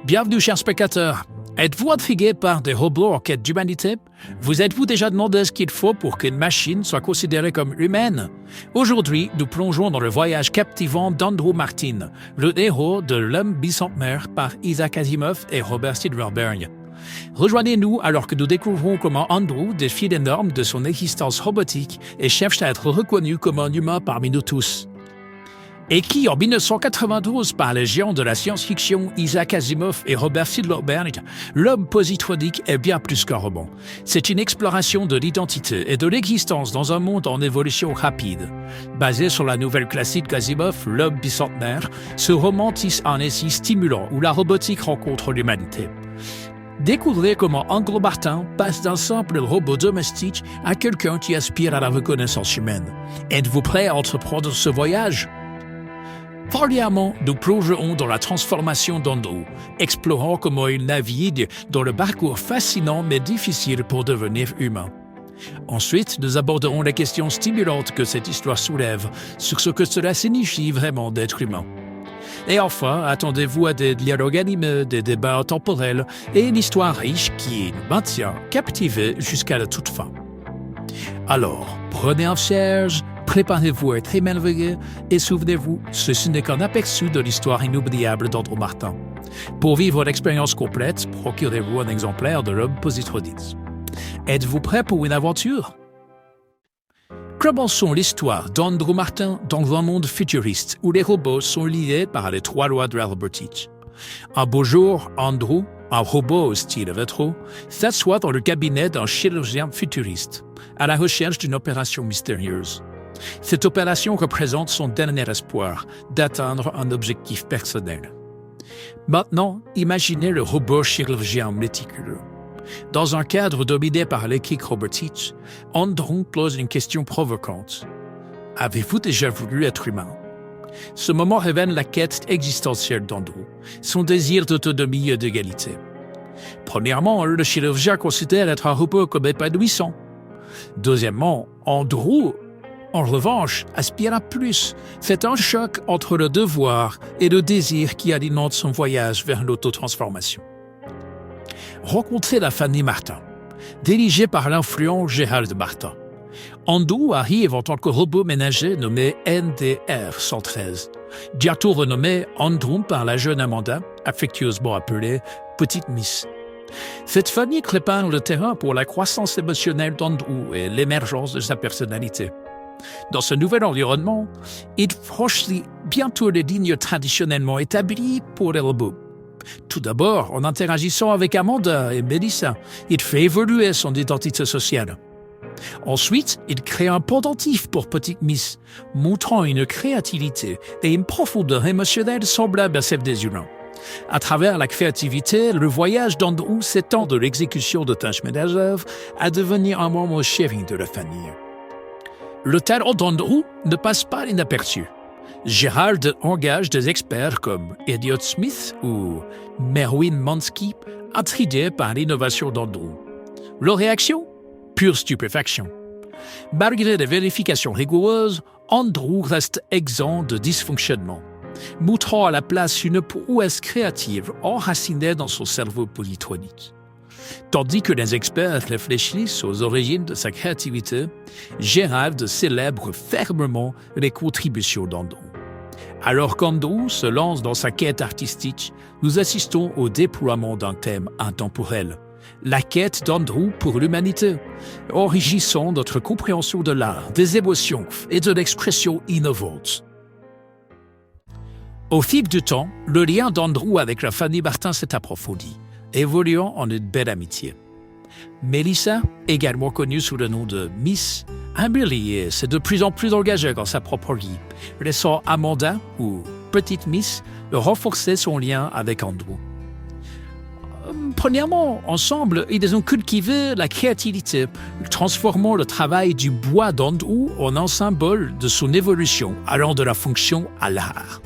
Bienvenue, chers spectateurs. Êtes-vous intrigué par des robots en quête d'humanité? Vous êtes-vous déjà demandé ce qu'il faut pour qu'une machine soit considérée comme humaine? Aujourd'hui, nous plongeons dans le voyage captivant d'Andrew Martin, le héros de L'homme bicentenaire par Isaac Asimov et Robert Silverberg. Rejoignez-nous alors que nous découvrons comment Andrew défie les normes de son existence robotique et cherche à être reconnu comme un humain parmi nous tous. Et qui, en 1992, par les géants de la science-fiction Isaac Asimov et Robert Silverberg, L'homme positronique est bien plus qu'un roman. C'est une exploration de l'identité et de l'existence dans un monde en évolution rapide. Basé sur la nouvelle classique d'Asimov, L'homme bicentenaire, ce roman tisse un récit stimulant où la robotique rencontre l'humanité. Découvrez comment Andrew Martin passe d'un simple robot domestique à quelqu'un qui aspire à la reconnaissance humaine. Êtes-vous prêt à entreprendre ce voyage? Premièrement, nous plongerons dans la transformation d'Andrew, explorant comment il navigue dans le parcours fascinant mais difficile pour devenir humain. Ensuite, nous aborderons les questions stimulantes que cette histoire soulève sur ce que cela signifie vraiment d'être humain. Et enfin, attendez-vous à des dialogues animés, des débats intemporels et une histoire riche qui nous maintient captivés jusqu'à la toute fin. Alors, prenez un siège, préparez-vous à être émerveillés et souvenez-vous, ceci n'est qu'un aperçu de l'histoire inoubliable d'Andrew Martin. Pour vivre l'expérience complète, procurez-vous un exemplaire de L'homme positronique. Êtes-vous prêt pour une aventure? Commençons l'histoire d'Andrew Martin dans un monde futuriste où les robots sont liés par les 3 lois de la robotique. Un beau jour, Andrew, un robot au style rétro, s'assoit dans le cabinet d'un chirurgien futuriste, à la recherche d'une opération mystérieuse. Cette opération représente son dernier espoir d'atteindre un objectif personnel. Maintenant, imaginez le robot chirurgien méticuleux. Dans un cadre dominé par l'équipe robotique, Andrew pose une question provocante. Avez-vous déjà voulu être humain? Ce moment révèle la quête existentielle d'Andrew, son désir d'autonomie et d'égalité. Premièrement, le chirurgien considère être un robot comme épanouissant. Deuxièmement, Andrew, en revanche, aspire à plus. C'est un choc entre le devoir et le désir qui alimente son voyage vers l'autotransformation. Rencontrez la famille Martin, dirigée par l'influent Gérald Martin. Andrew arrive en tant que robot ménager nommé NDR-113, bientôt renommé Andrew par la jeune Amanda, affectueusement appelée Petite Miss. Cette famille prépare le terrain pour la croissance émotionnelle d'Andrew et l'émergence de sa personnalité. Dans ce nouvel environnement, il franchit bientôt les lignes traditionnellement établies pour les robots. Tout d'abord, en interagissant avec Amanda et Melissa, il fait évoluer son identité sociale. Ensuite, il crée un pendentif pour Petite Miss, montrant une créativité et une profondeur émotionnelle semblable à celle des humains. À travers la créativité, le voyage d'Andrew s'étend de l'exécution de tâches ménagères à devenir un membre chéri de la famille. Le talent d'Andrew ne passe pas inaperçu. Gérald engage des experts comme Elliot Smith ou Merwin Mansky, intrigués par l'innovation d'Andrew. Leur réaction? Pure stupéfaction. Malgré des vérifications rigoureuses, Andrew reste exempt de dysfonctionnement, montrant à la place une prouesse créative enracinée dans son cerveau positronique. Tandis que les experts réfléchissent aux origines de sa créativité, Gérald célèbre fermement les contributions d'Andrew. Alors qu'Andrew se lance dans sa quête artistique, nous assistons au déploiement d'un thème intemporel, la quête d'Andrew pour l'humanité, enrichissant notre compréhension de l'art, des émotions et de l'expression innovante. Au fil du temps, le lien d'Andrew avec la famille Martin s'est approfondi, évoluant en une belle amitié. Melissa, également connue sous le nom de Miss, Amelie s'est de plus en plus engagée dans sa propre vie, laissant Amanda, ou Petite Miss, renforcer son lien avec Andrew. Premièrement, ensemble, ils ont cultivé la créativité, transformant le travail du bois d'Andrew en un symbole de son évolution, allant de la fonction à l'art.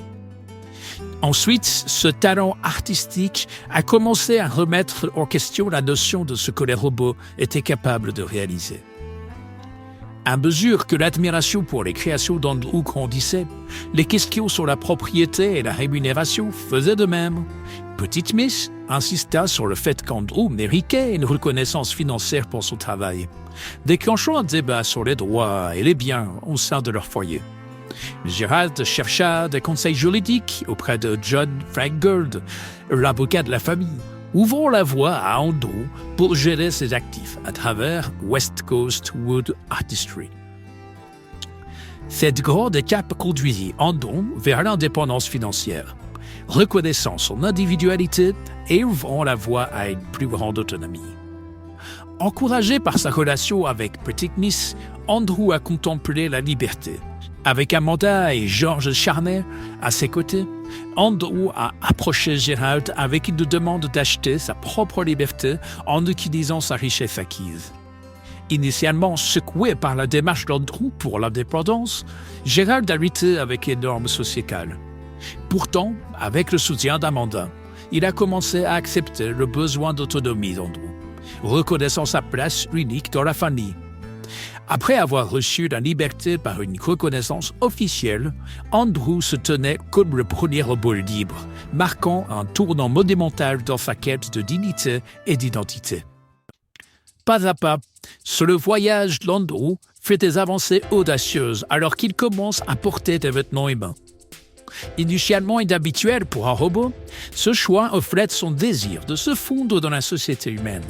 Ensuite, ce talent artistique a commencé à remettre en question la notion de ce que les robots étaient capables de réaliser. À mesure que l'admiration pour les créations d'Andrew grandissait, les questions sur la propriété et la rémunération faisaient de même. Petite Miss insista sur le fait qu'Andrew méritait une reconnaissance financière pour son travail, déclenchant un débat sur les droits et les biens au sein de leur foyer. Gérald chercha des conseils juridiques auprès de John Frank Gould, l'avocat de la famille, ouvrant la voie à Andrew pour gérer ses actifs à travers West Coast Wood Artistry. Cette grande étape conduisit Andrew vers l'indépendance financière, reconnaissant son individualité et ouvrant la voie à une plus grande autonomie. Encouragé par sa relation avec Petite Miss, Andrew a contemplé la liberté. Avec Amanda et George Charney à ses côtés, Andrew a approché Gérald avec une demande d'acheter sa propre liberté en utilisant sa richesse acquise. Initialement secoué par la démarche d'Andrew pour l'indépendance, Gérald a lutté avec les normes sociétales. Pourtant, avec le soutien d'Amanda, il a commencé à accepter le besoin d'autonomie d'Andrew, reconnaissant sa place unique dans la famille. Après avoir reçu la liberté par une reconnaissance officielle, Andrew se tenait comme le premier robot libre, marquant un tournant monumental dans sa quête de dignité et d'identité. Pas à pas, sur le voyage d'Andrew fait des avancées audacieuses alors qu'il commence à porter des vêtements humains. Initialement inhabituel pour un robot, ce choix reflète son désir de se fondre dans la société humaine.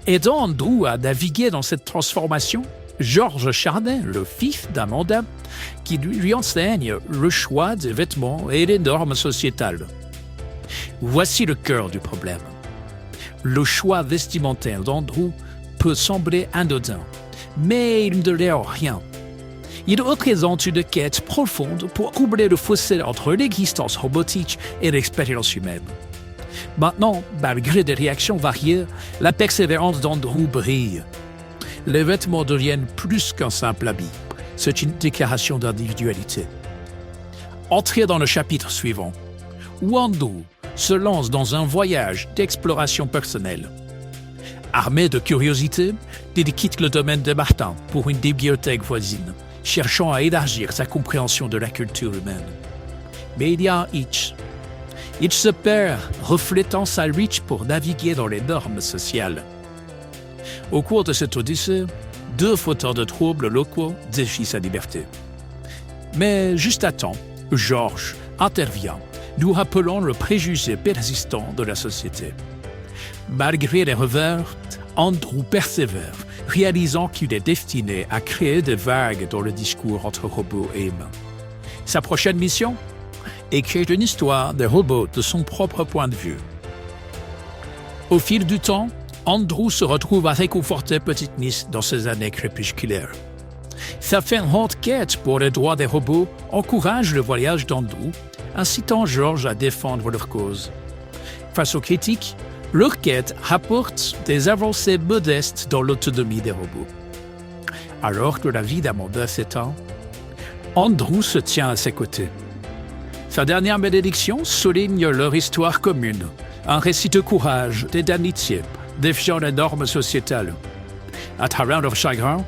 Aidant Andrew à naviguer dans cette transformation, George Charney, le fils d'Amanda, qui lui enseigne le choix des vêtements et les normes sociétales. Voici le cœur du problème. Le choix vestimentaire d'Andrew peut sembler anodin, mais il ne l'est en rien. Il représente une quête profonde pour combler le fossé entre l'existence robotique et l'expérience humaine. Maintenant, malgré des réactions variées, la persévérance d'Andrew brille. Les vêtements deviennent plus qu'un simple habit. C'est une déclaration d'individualité. Entrez dans le chapitre suivant, où Andrew se lance dans un voyage d'exploration personnelle. Armé de curiosité, il quitte le domaine de Martin pour une bibliothèque voisine, cherchant à élargir sa compréhension de la culture humaine. Mais il y a un hitch. Il se perd, reflétant sa reach pour naviguer dans les normes sociales. Au cours de cette odyssée, 2 fauteurs de troubles locaux défient sa liberté. Mais juste à temps, George intervient, nous rappelant le préjugé persistant de la société. Malgré les revers, Andrew persévère, réalisant qu'il est destiné à créer des vagues dans le discours entre robots et humains. Sa prochaine mission ? Écrire une histoire des robots de son propre point de vue. Au fil du temps, Andrew se retrouve à réconforter Petite Miss dans ses années crépusculaires. Sa fervente quête pour les droits des robots encourage le voyage d'Andrew, incitant George à défendre leur cause. Face aux critiques, leur quête rapporte des avancées modestes dans l'autonomie des robots. Alors que la vie d'Amanda s'éteint, Andrew se tient à ses côtés. Sa dernière bénédiction souligne leur histoire commune, un récit de courage et d'amitié, défiant les normes sociétales. À travers leur chagrin,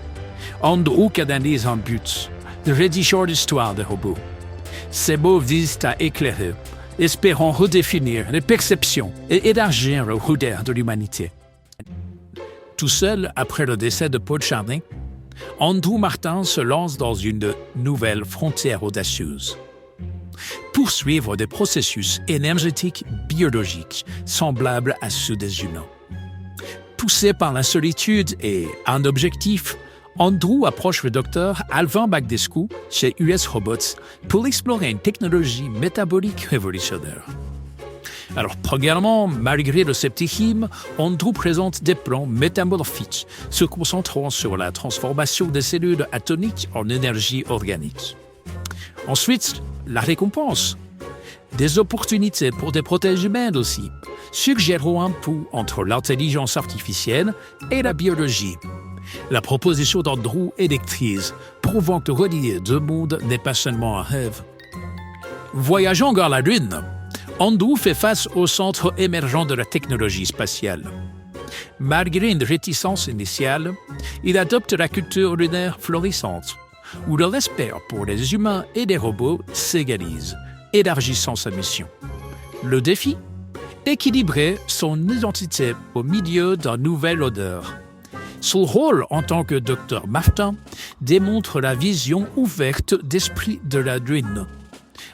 Andrew canalise un but, de rédiger l'histoire des robots. Ses mots visent à éclairer, espérant redéfinir les perceptions et élargir le regard de l'humanité. Tout seul, après le décès de Paul Charney, Andrew Martin se lance dans une nouvelle frontière audacieuse. Poursuivre des processus énergétiques biologiques semblables à ceux des humains. Poussé par la solitude et un objectif, Andrew approche le docteur Alvin Magdescu chez US Robots pour explorer une technologie métabolique révolutionnaire. Alors, premièrement, malgré le scepticisme, Andrew présente des plans métamorphiques se concentrant sur la transformation des cellules atomiques en énergie organique. Ensuite, la récompense. Des opportunités pour des prothèses humaines aussi, suggérant un pont entre l'intelligence artificielle et la biologie. La proposition d'Andrew électrise, prouvant que relier deux mondes n'est pas seulement un rêve. Voyageant vers la Lune, Andrew fait face au centre émergent de la technologie spatiale. Malgré une réticence initiale, il adopte la culture lunaire florissante, où le respect pour les humains et les robots s'égalise, élargissant sa mission. Le défi ? Équilibrer son identité au milieu d'un nouvel odeur. Son rôle en tant que Dr Martin démontre la vision ouverte d'esprit de la Druine,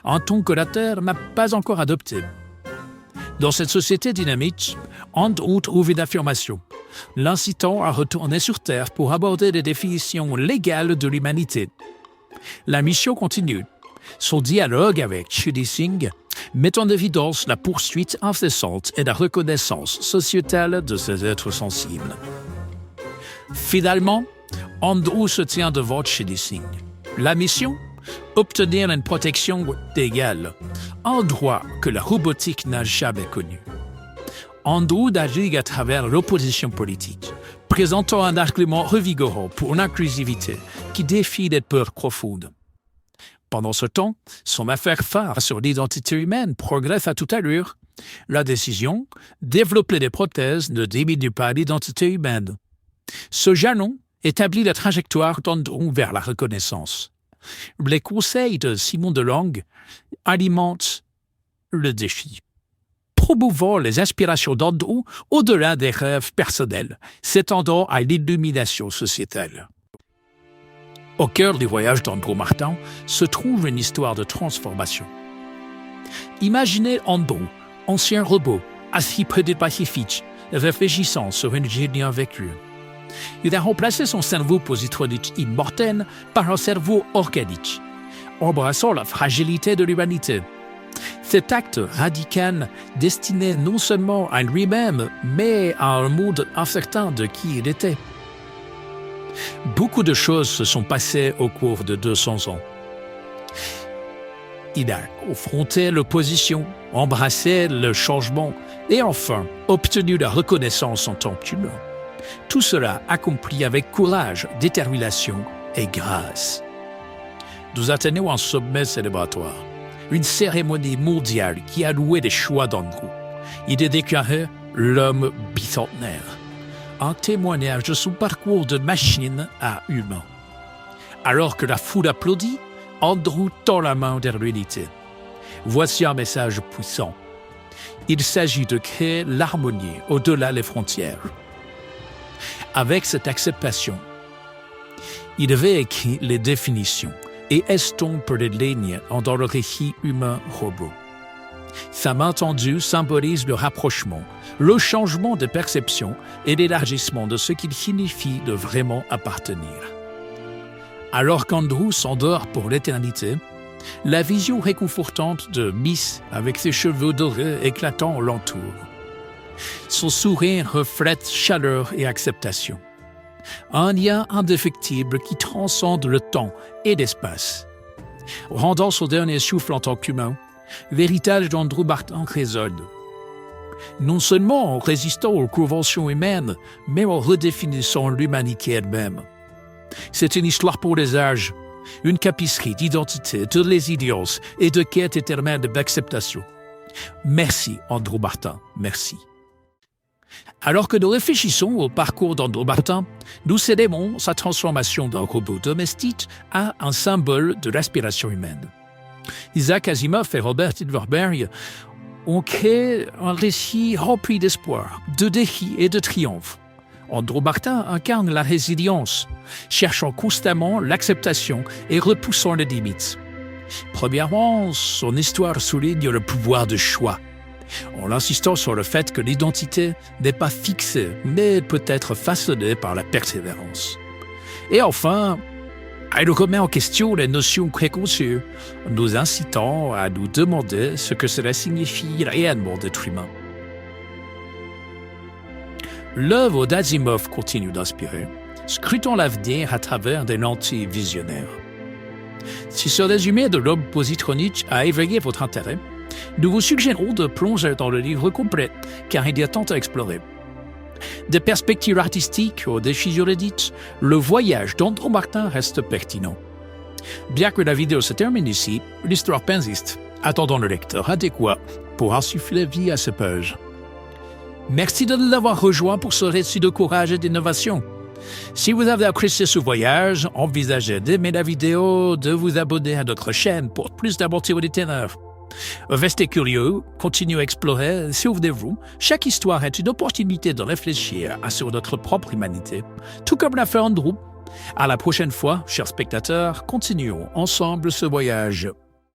un ton que la Terre n'a pas encore adopté. Dans cette société dynamique, Andrew trouve une affirmation, l'incitant à retourner sur Terre pour aborder les définitions légales de l'humanité. La mission continue. Son dialogue avec Shudi Singh met en évidence la poursuite incessante et la reconnaissance sociétale de ces êtres sensibles. Finalement, Andrew se tient devant Shudi Singh. La mission ? Obtenir une protection égale, un droit que la robotique n'a jamais connu. Andrew navigue à travers l'opposition politique, présentant un argument revigorant pour l'inclusivité qui défie les peurs profondes. Pendant ce temps, son affaire phare sur l'identité humaine progresse à toute allure. La décision, développer des prothèses, ne diminue pas l'identité humaine. Ce jalon établit la trajectoire d'Andrew vers la reconnaissance. Les conseils de Simon DeLonge alimentent le défi, promouvant les aspirations d'Andrew au-delà des rêves personnels, s'étendant à l'illumination sociétale. Au cœur du voyage d'Andrew Martin se trouve une histoire de transformation. Imaginez Andrew, ancien robot, assis près du Pacifique, réfléchissant sur une journée avec lui. Il a remplacé son cerveau positronique immortel par un cerveau organique, embrassant la fragilité de l'humanité. Cet acte radical destiné non seulement à lui-même, mais à un monde incertain de qui il était. Beaucoup de choses se sont passées au cours de 200 ans. Il a confronté l'opposition, embrassé le changement et enfin obtenu la reconnaissance en tant qu'humain. Tout cela accompli avec courage, détermination et grâce. Nous atteignons un sommet célébratoire, une cérémonie mondiale qui a loué les choix d'Andrew. Il est déclaré l'homme bicentenaire, un témoignage de son parcours de machine à humain. Alors que la foule applaudit, Andrew tend la main vers l'unité. Voici un message puissant. Il s'agit de créer l'harmonie au-delà des frontières. Avec cette acceptation, il réécrit les définitions et estompe les lignes dans le récit humain-robot. Sa main tendue symbolise le rapprochement, le changement de perception et l'élargissement de ce qu'il signifie de vraiment appartenir. Alors qu'Andrew s'endort pour l'éternité, la vision réconfortante de Miss avec ses cheveux dorés éclatants l'entoure. Son sourire reflète chaleur et acceptation. Un lien indéfectible qui transcende le temps et l'espace. Rendant son dernier souffle en tant qu'humain, l'héritage d'Andrew Martin résonne. Non seulement en résistant aux conventions humaines, mais en redéfinissant l'humanité elle-même. C'est une histoire pour les âges, une tapisserie d'identité, de résilience et de quête éternelle d'acceptation. Merci, Andrew Martin, merci. Alors que nous réfléchissons au parcours d'Andrew Martin, nous célébrons sa transformation d'un robot domestique à un symbole de l'aspiration humaine. Isaac Asimov et Robert Silverberg ont créé un récit rempli d'espoir, de défis et de triomphes. Andrew Martin incarne la résilience, cherchant constamment l'acceptation et repoussant les limites. Premièrement, son histoire souligne le pouvoir de choix, en insistant sur le fait que l'identité n'est pas fixée, mais peut être façonnée par la persévérance. Et enfin, elle remet en question les notions préconçues, nous incitant à nous demander ce que cela signifie réellement d'être humain. L'œuvre d'Asimov continue d'inspirer, scrutant l'avenir à travers des lentilles visionnaires. Si ce résumé de l'homme positronique a éveillé votre intérêt, nous vous suggérons de plonger dans le livre complet, car il y a tant à explorer. Des perspectives artistiques aux défis juridiques, le voyage d'Andrew Martin reste pertinent. Bien que la vidéo se termine ici, l'histoire persiste, attendant le lecteur adéquat pour insuffler vie à ces pages. Merci de nous avoir rejoints pour ce récit de courage et d'innovation. Si vous avez apprécié ce voyage, envisagez d'aimer la vidéo, de vous abonner à notre chaîne pour plus d'aventures littéraires. Restez curieux, continuez à explorer, souvenez-vous, chaque histoire est une opportunité de réfléchir sur notre propre humanité, tout comme l'a fait Andrew. À la prochaine fois, chers spectateurs, continuons ensemble ce voyage.